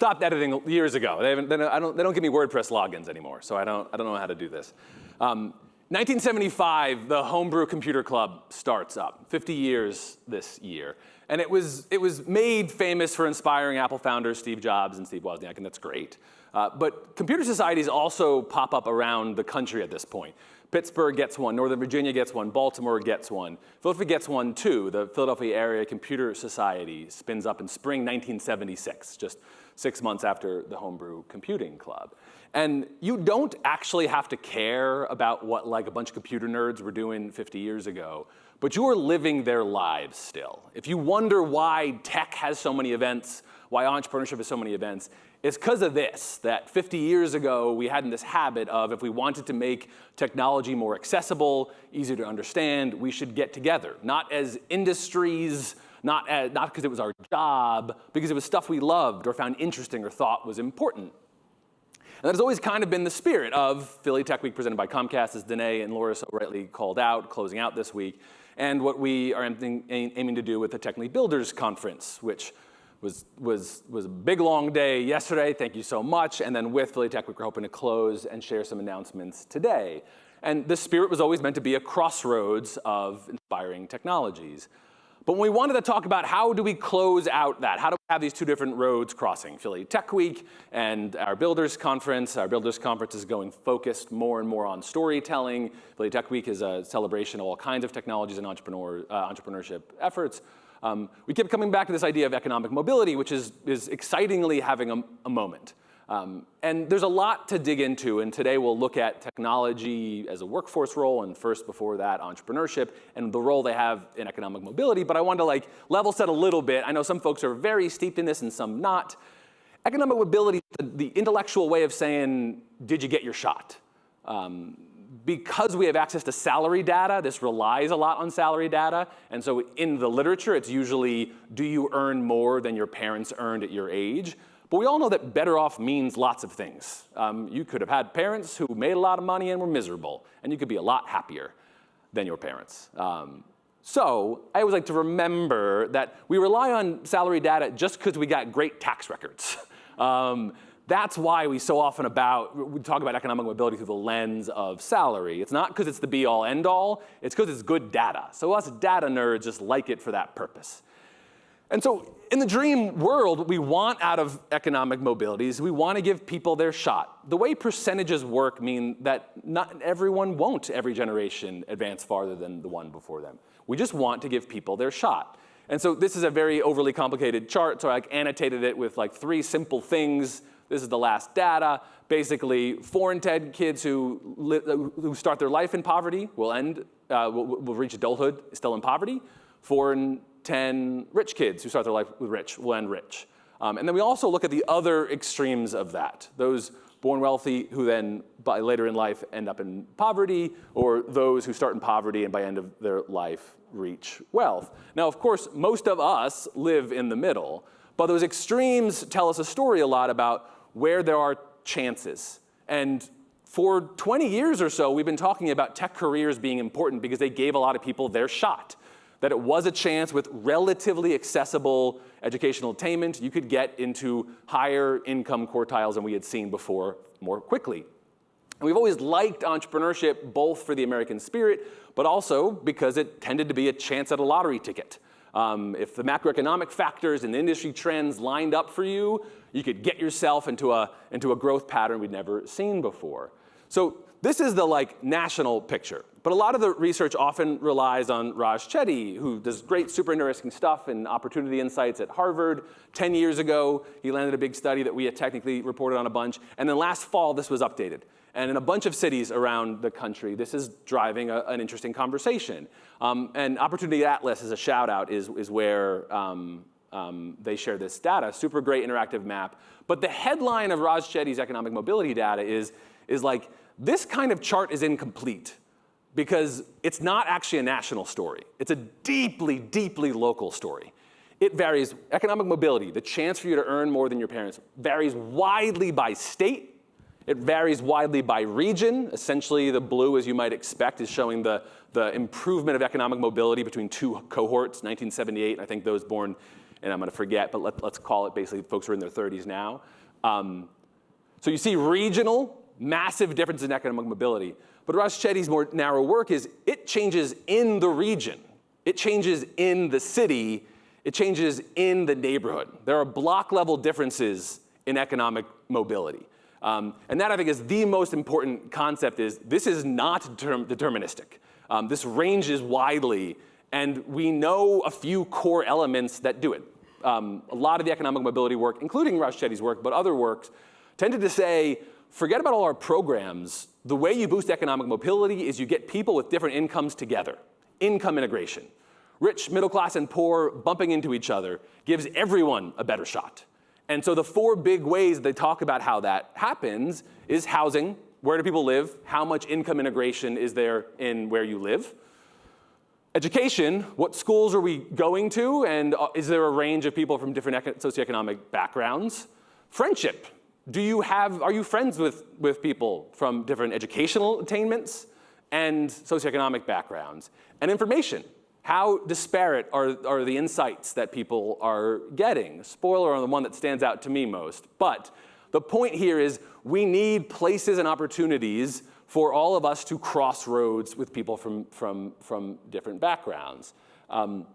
stopped editing years ago. They don't give me WordPress logins anymore, so I don't know how to do this. 1975, the Homebrew Computer Club starts up, 50 years this year. And it was made famous for inspiring Apple founders Steve Jobs and Steve Wozniak, and that's great. But computer societies also pop up around the country at this point. Pittsburgh gets one, Northern Virginia gets one, Baltimore gets one. Philadelphia gets one too. The Philadelphia Area Computer Society spins up in spring 1976, just 6 months after the Homebrew Computing Club. And you don't actually have to care about what like a bunch of computer nerds were doing 50 years ago, but you are living their lives still. If you wonder why tech has so many events, why entrepreneurship has so many events, it's because of this, that 50 years ago we had this habit of if we wanted to make technology more accessible, easier to understand, we should get together, not as industries, not because it was our job, because it was stuff we loved or found interesting or thought was important. And that has always kind of been the spirit of Philly Tech Week presented by Comcast, as Danae and Laura so rightly called out, closing out this week, and what we are aiming to do with the Technically Builders Conference, which was a big, long day yesterday. Thank you so much. And then with Philly Tech Week, we're hoping to close and share some announcements today. And the spirit was always meant to be a crossroads of inspiring technologies. But when we wanted to talk about how do we close out that, how do we have these two different roads crossing, Philly Tech Week and our Builders Conference. Our Builders Conference is going focused more and more on storytelling. Philly Tech Week is a celebration of all kinds of technologies and entrepreneurship efforts. We kept coming back to this idea of economic mobility, which is excitingly having a moment. And there's a lot to dig into, and today we'll look at technology as a workforce role, and first before that, entrepreneurship, and the role they have in economic mobility. But I wanted to level set a little bit. I know some folks are very steeped in this and some not. Economic mobility, the intellectual way of saying, did you get your shot? Because we have access to salary data, this relies a lot on salary data. And so in the literature, it's usually, do you earn more than your parents earned at your age? But we all know that better off means lots of things. You could have had parents who made a lot of money and were miserable, and you could be a lot happier than your parents. So I always like to remember that we rely on salary data just because we got great tax records. That's why we so often we talk about economic mobility through the lens of salary. It's not because it's the be-all, end-all. It's because it's good data. So us data nerds just like it for that purpose. And so in the dream world, what we want out of economic mobility is we want to give people their shot. The way percentages work mean that not everyone won't, every generation, advance farther than the one before them. We just want to give people their shot. And so this is a very overly complicated chart, so I annotated it with 3 simple things. This is the last data. Basically, 4 in 10 kids who start their life in poverty will reach adulthood still in poverty. 4 in 10 rich kids who start their life with rich will end rich. And then we also look at the other extremes of that. Those born wealthy who then by later in life end up in poverty, or those who start in poverty and by end of their life reach wealth. Now, of course, most of us live in the middle, but those extremes tell us a story a lot about where there are chances. And for 20 years or so, we've been talking about tech careers being important because they gave a lot of people their shot. That it was a chance with relatively accessible educational attainment, you could get into higher income quartiles than we had seen before more quickly. And we've always liked entrepreneurship both for the American spirit, but also because it tended to be a chance at a lottery ticket. If the macroeconomic factors and the industry trends lined up for you, you could get yourself into a growth pattern we'd never seen before. So this is the national picture. But a lot of the research often relies on Raj Chetty, who does great, super interesting stuff in opportunity insights at Harvard. 10 years ago, he landed a big study that we had technically reported on a bunch. And then last fall, this was updated. And in a bunch of cities around the country, this is driving an interesting conversation. And Opportunity Atlas, as a shout out, is where they share this data. Super great interactive map. But the headline of Raj Chetty's economic mobility data is this kind of chart is incomplete, because it's not actually a national story. It's a deeply, deeply local story. It varies. Economic mobility, the chance for you to earn more than your parents, varies widely by state. It varies widely by region. Essentially, the blue, as you might expect, is showing the improvement of economic mobility between 2 cohorts, 1978, and I think those born and I'm going to forget, but let's call it basically folks who are in their 30s now. So you see regional, massive differences in economic mobility. But Raj Chetty's more narrow work is it changes in the region. It changes in the city. It changes in the neighborhood. There are block-level differences in economic mobility. And that, I think, is the most important concept is this is not deterministic. This ranges widely, and we know a few core elements that do it. A lot of the economic mobility work, including Raj Chetty's work, but other works, tended to say, forget about all our programs. The way you boost economic mobility is you get people with different incomes together. Income integration. Rich, middle class, and poor bumping into each other gives everyone a better shot. And so the four big ways they talk about how that happens is housing. Where do people live? How much income integration is there in where you live? Education, what schools are we going to? And is there a range of people from different socioeconomic backgrounds? Friendship. Are you friends with people from different educational attainments and socioeconomic backgrounds? And information. How disparate are the insights that people are getting? Spoiler on the one that stands out to me most. But the point here is we need places and opportunities for all of us to cross roads with people from different backgrounds. And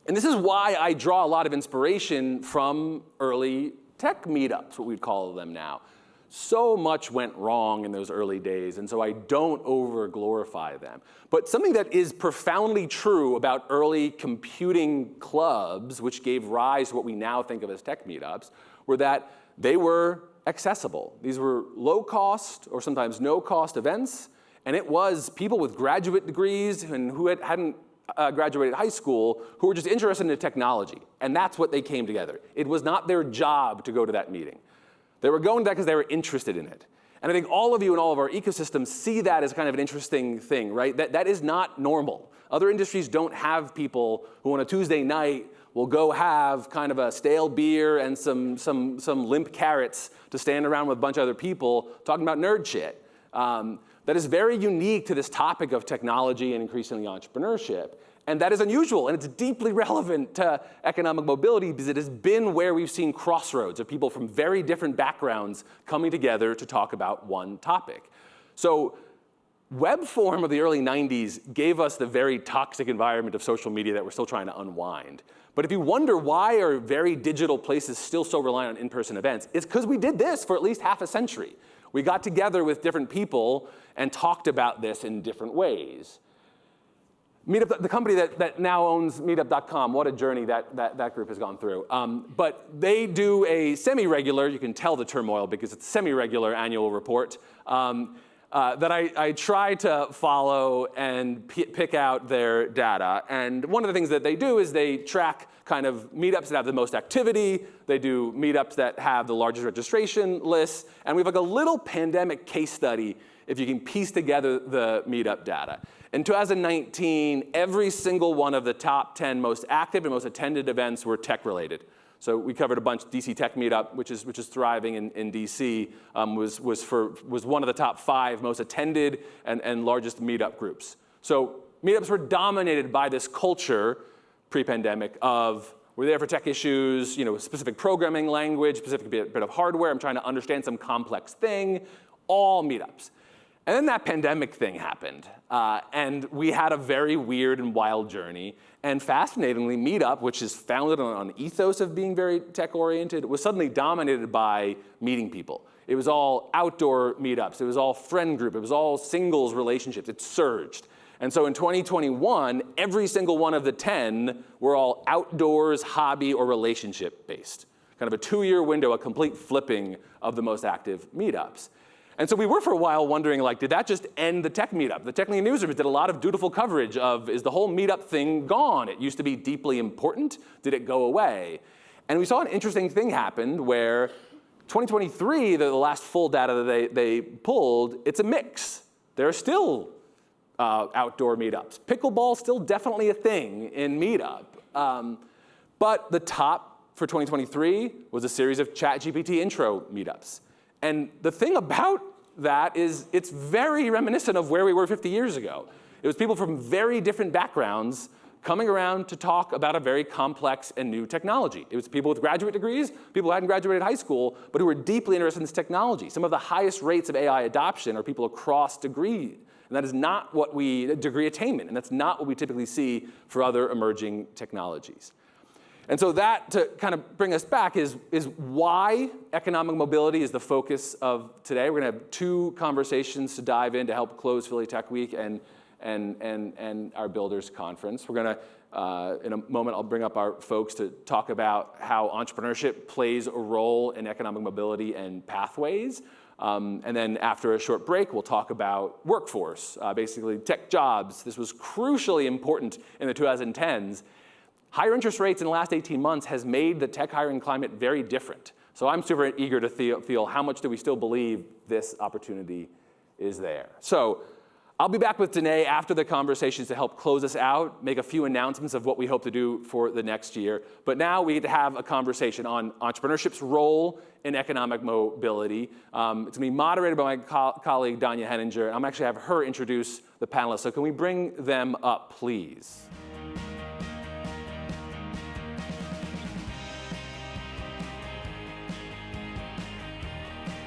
this is why I draw a lot of inspiration from early tech meetups, what we'd call them now. So much went wrong in those early days, and so I don't over-glorify them. But something that is profoundly true about early computing clubs, which gave rise to what we now think of as tech meetups, were that they were accessible. These were low-cost or sometimes no-cost events, and it was people with graduate degrees and who hadn't graduated high school who were just interested in technology, and that's what they came together. It was not their job to go to that meeting. They were going to that because they were interested in it. And I think all of you in all of our ecosystems see that as kind of an interesting thing, right? That is not normal. Other industries don't have people who on a Tuesday night will go have kind of a stale beer and some limp carrots to stand around with a bunch of other people talking about nerd shit. That is very unique to this topic of technology and increasingly entrepreneurship. And that is unusual, and it's deeply relevant to economic mobility because it has been where we've seen crossroads of people from very different backgrounds coming together to talk about one topic. So web form of the early 90s gave us the very toxic environment of social media that we're still trying to unwind. But if you wonder why are very digital places still so reliant on in-person events, it's because we did this for at least half a century. We got together with different people and talked about this in different ways. Meetup, the company that now owns meetup.com, what a journey that group has gone through. But they do a semi-regular, you can tell the turmoil because it's a semi-regular annual report that I try to follow and pick out their data. And one of the things that they do is they track kind of meetups that have the most activity. They do meetups that have the largest registration lists. And we have like a little pandemic case study if you can piece together the meetup data. In 2019, every single one of the top 10 most active and most attended events were tech-related. So we covered a bunch. DC Tech Meetup, which is thriving in DC, was one of the top 5 most attended and largest meetup groups. So meetups were dominated by this culture pre-pandemic of we're there for tech issues, specific programming language, specific bit of hardware. I'm trying to understand some complex thing. All meetups. And then that pandemic thing happened, and we had a very weird and wild journey. And fascinatingly, Meetup, which is founded on an ethos of being very tech-oriented, was suddenly dominated by meeting people. It was all outdoor meetups. It was all friend group. It was all singles relationships. It surged. And so in 2021, every single one of the 10 were all outdoors, hobby, or relationship-based. Kind of a 2-year window, a complete flipping of the most active meetups. And so we were for a while wondering, did that just end the tech meetup? The Tech News Service did a lot of dutiful coverage of, is the whole meetup thing gone? It used to be deeply important. Did it go away? And we saw an interesting thing happen where 2023, the last full data that they pulled, it's a mix. There are still outdoor meetups. Pickleball still definitely a thing in meetup. But the top for 2023 was a series of ChatGPT intro meetups. And the thing about that is it's very reminiscent of where we were 50 years ago. It was people from very different backgrounds coming around to talk about a very complex and new technology. It was people with graduate degrees, people who hadn't graduated high school, but who were deeply interested in this technology. Some of the highest rates of AI adoption are people across degree. And that is not what degree attainment, and that's not what we typically see for other emerging technologies. And so that, to kind of bring us back, is why economic mobility is the focus of today. We're going to have 2 conversations to dive in to help close Philly Tech Week and our Builders Conference. We're going to, in a moment, I'll bring up our folks to talk about how entrepreneurship plays a role in economic mobility and pathways. And then after a short break, we'll talk about workforce, basically tech jobs. This was crucially important in the 2010s. Higher interest rates in the last 18 months has made the tech hiring climate very different. So I'm super eager to feel how much do we still believe this opportunity is there. So I'll be back with Danae after the conversations to help close us out, make a few announcements of what we hope to do for the next year. But now we get to have a conversation on entrepreneurship's role in economic mobility. It's going to be moderated by my colleague, Danya Henninger. I'm actually have her introduce the panelists. So can we bring them up, please?